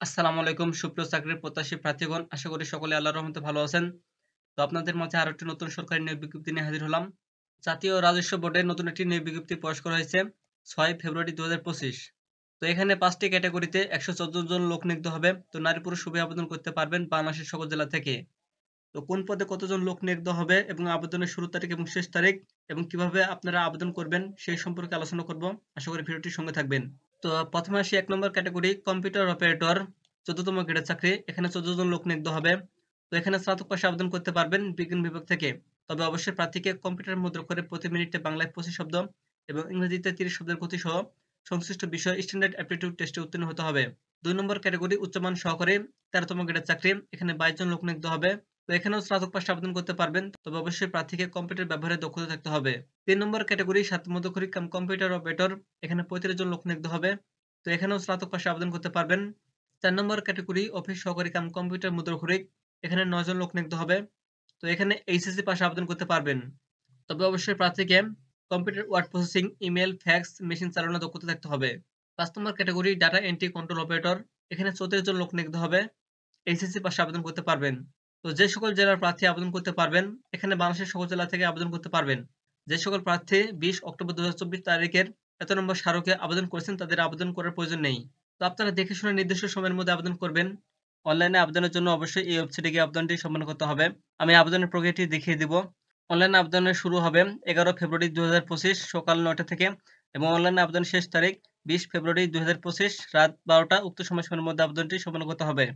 আসসালামু আলাইকুম সুপ্রিয় চাকরির প্রত্যাশী প্রার্থীগণ। আশা করি সকলে আল্লাহর রহমতে ভালো আছেন। তো আপনাদের মাঝে আরো একটি নতুন সরকারি নিয়োগ বিজ্ঞপ্তি নিয়ে হাজির হলাম। জাতীয় রাজস্ব বোর্ডের নতুন একটি নিয়োগ বিজ্ঞপ্তি প্রকাশ করা হয়েছে ৬ ফেব্রুয়ারি ২০২৫। তো এখানে ৫ টি ক্যাটাগরিতে ১১৪ জন লোক নিয়োগ হবে। তো নারী পুরুষ উভয়ে আবেদন করতে পারবেন বাংলাদেশের সকল জেলা থেকে। তো কোন পদে কতজন লোক নিয়োগ দেওয়া হবে এবং আবেদনের শুরু তারিখ এবং শেষ তারিখ এবং কিভাবে আপনারা আবেদন করবেন সেই সম্পর্কে আলোচনা করব। আশা করি ভিডিওটির সঙ্গে থাকবেন। তো প্রথমে আসি ১ নম্বর ক্যাটাগরি কম্পিউটার অপারেটর ১৪তম গ্রেডের চাকরি। এখানে ১৪ জন লোক নিয়োগ দেওয়া হবে। তো এখানে স্নাতক পাশে আবেদন করতে পারবেন বিজ্ঞান বিভাগ থেকে। তবে অবশ্যই প্রার্থীকে কম্পিউটারের মুদ্রা করে প্রতি মিনিটে বাংলায় ২৫ শব্দ এবং ইংরেজিতে ৩০ শব্দের গতি সহ সংশ্লিষ্ট বিষয়ে স্ট্যান্ডার্ড অ্যাপটিটিউড টেস্টে উত্তীর্ণ হতে হবে। ২ নম্বর ক্যাটাগরি উচ্চমান সহকারী ১৩তম গ্রেডের চাকরি। এখানে ২২ জন লোক নিয়োগ দেওয়া হবে। তো এখানেও স্নাতক পাশে আবেদন করতে পারবেন। তবে অবশ্যই প্রার্থীকে কম্পিউটার ব্যবহারে দক্ষতা থাকতে হবে। ৩ নম্বর ক্যাটাগরি ৭ মধ্যখরিক কাম কম্পিউটার অপারেটর। এখানে ৩৫ জন লোক নিয়োগ দেওয়া হবে। তো এখানেও স্নাতক পাশে আবেদন করতে পারবেন। ৪ নম্বর ক্যাটাগরি অফিস সহকারী কাম কম্পিউটার মুদ্রাক্ষরিক। এখানে ৯ জন লোক নিয়োগ দেওয়া হবে। তো এখানে এইচএসসি পাশে আবেদন করতে পারবেন। তবে অবশ্যই প্রার্থীকে computer word processing, email, fax machine চালানোর দক্ষতা থাকতে হবে। ৫ নম্বর category data entry control operator. এখানে ৩৪ জন লোক নিয়োগ দেওয়া হবে। এইচএসসি পাশে আবেদন করতে পারবেন। তো যে সকল জেলার প্রার্থী আবেদন করতে পারবেন, এখানে বাংলাদেশের সকল জেলা থেকে আবেদন করতে পারবেন। যে সকল প্রার্থী ২০ অক্টোবর ২০২৪ তারিখের ১ নম্বর স্মারকে আবেদন করেছেন তাদের আবেদন করার প্রয়োজন নেই। তো আপনারা দেখে শুনে নির্দিষ্ট সময়ের মধ্যে আবেদন করবেন। অনলাইনে আবেদনের জন্য অবশ্যই এই ওয়েবসাইটে গিয়ে আবেদনটি সম্পন্ন করতে হবে। আমি আবেদনের প্রক্রিয়াটি দেখিয়ে দিব। অনলাইনে আবেদনের শুরু হবে ১১ ফেব্রুয়ারি ২০২৫ সকাল ৯টা থেকে এবং অনলাইনে আবেদনের শেষ তারিখ ২০ ফেব্রুয়ারি ২০২৫ রাত ১২টা। উক্ত সময়সীমার মধ্যে আবেদনটি সম্পন্ন করতে হবে।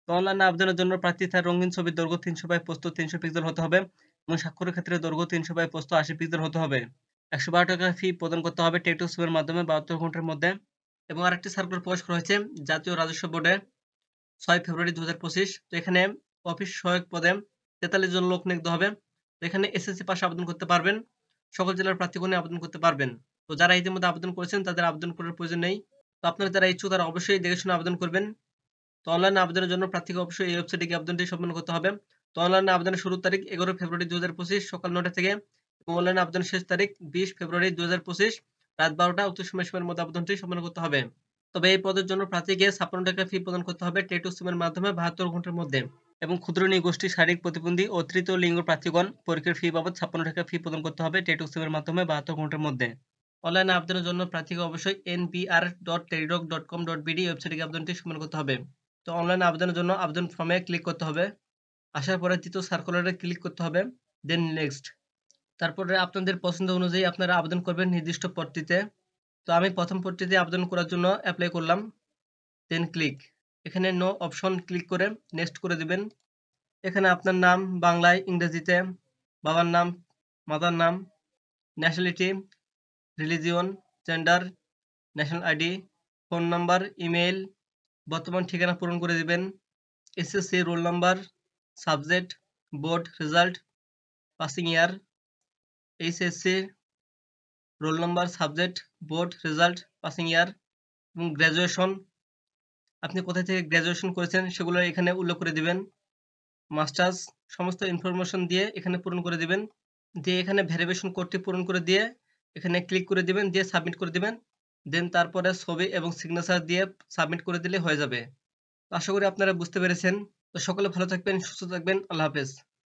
তো অনলাইনে আবেদনের জন্য প্রার্থী তার রঙিন ছবির দৈর্ঘ্য ৩০০ বাই প্রস্থ ৩০০ পিক্সেল হতে হবে এবং স্বাক্ষরের ক্ষেত্রে দৈর্ঘ্য ৩০০ বাই প্রস্থ ৮০ পিক্সেল হতে হবে। ৳১১২ ফি প্রদান করতে হবে টেকটক এর মাধ্যমে ৭২ ঘন্টার মধ্যে। এবং আরেকটি সার্কুলার প্রকাশ করা হয়েছে জাতীয় রাজস্ব বোর্ডে ৬ ফেব্রুয়ারি ২০২৫। তো এখানে অফিস সহায়ক পদে ৪৩ জন লোক নিয়োগ দেওয়া হবে। তো এখানে এসএসসি পাশে আবেদন করতে পারবেন। সকল জেলার প্রার্থীগণই আবেদন করতে পারবেন। তো যারা ইতিমধ্যে আবেদন করেছেন তাদের আবেদন করার প্রয়োজন নেই। তো আপনারা যারা ইচ্ছুক তারা অবশ্যই দেখে শুনে আবেদন করবেন। তো অনলাইনে আবেদনের জন্য প্রার্থীকে অবশ্যই এই ওয়েবসাইটে গিয়ে আবেদনটি সম্পন্ন করতে হবে। তো অনলাইনে আবেদনের শুরুর তারিখ ১১ ফেব্রুয়ারি ২০২৫ সকাল ৯টা থেকে এবং অনলাইনে আবেদনের শেষ তারিখ ২০ ফেব্রুয়ারি ২০২৫ রাত ১২টা। উক্ত সময়সীমার মধ্যে আবেদনটি সম্পন্ন করতে হবে। তবে এই পদের জন্য প্রার্থীকে ৳৫৬ ফি প্রদান করতে হবে টেকটক এর মাধ্যমে ৭২ ঘন্টার মধ্যে। এবং ক্ষুদ্র নৃগোষ্ঠী, শারীরিক প্রতিবন্ধী ও তৃতীয় লিঙ্গ প্রার্থীগণ পরীক্ষার ফি বাবদ ৳৫৬ ফি প্রদান করতে হবে টেকটক এর মাধ্যমে ৭২ ঘন্টার মধ্যে। অনলাইনে আবেদনের জন্য প্রার্থীকে অবশ্যই npr.tedirock.com.bd ওয়েবসাইটে গিয়ে আবেদনটি সম্পন্ন করতে হবে। তো অনলাইনে আবেদনের জন্য আবেদন ফর্মে ক্লিক করতে হবে। আসার পরে ৩য় সার্কুলারে ক্লিক করতে হবে। Then next. তারপরে আপনাদের পছন্দ অনুযায়ী আপনারা আবেদন করবেন নির্দিষ্ট পদটিতে। তো আমি ১ম পদটিতে আবেদন করার জন্য এপ্লাই করলাম। দেন ক্লিক। এখানে নো অপশন ক্লিক করে নেক্সট করে দিবেন। এখানে আপনার নাম বাংলায়, ইংরেজিতে, বাবার নাম, মাতার নাম, nationality, religion, gender, national ID, phone number, email, বর্তমান ঠিকানা পূরণ করে দিবেন। SSC roll number, subject, board result, passing ইয়ার, HSC roll number, subject, board result, passing ইয়ার এবং গ্র্যাজুয়েশন। আপনি কোথা থেকে গ্র্যাজুয়েশন করেছেন সেগুলো এখানে উল্লেখ করে দিবেন। মাস্টার্স সমস্ত ইনফরমেশন দিয়ে এখানে পূরণ করে দিবেন। দিয়ে এখানে ভেরিফিকেশন কোডটি পূরণ করে দিয়ে এখানে ক্লিক করে দিবেন, দিয়ে সাবমিট করে দিবেন। দেন তারপরে ছবি এবং সিগনেচার দিয়ে সাবমিট করে দিলে হয়ে যাবে। আশা করি আপনারা বুঝতে পেরেছেন। তো সকলে ভালো থাকবেন, সুস্থ থাকবেন। আল্লাহ হাফেজ।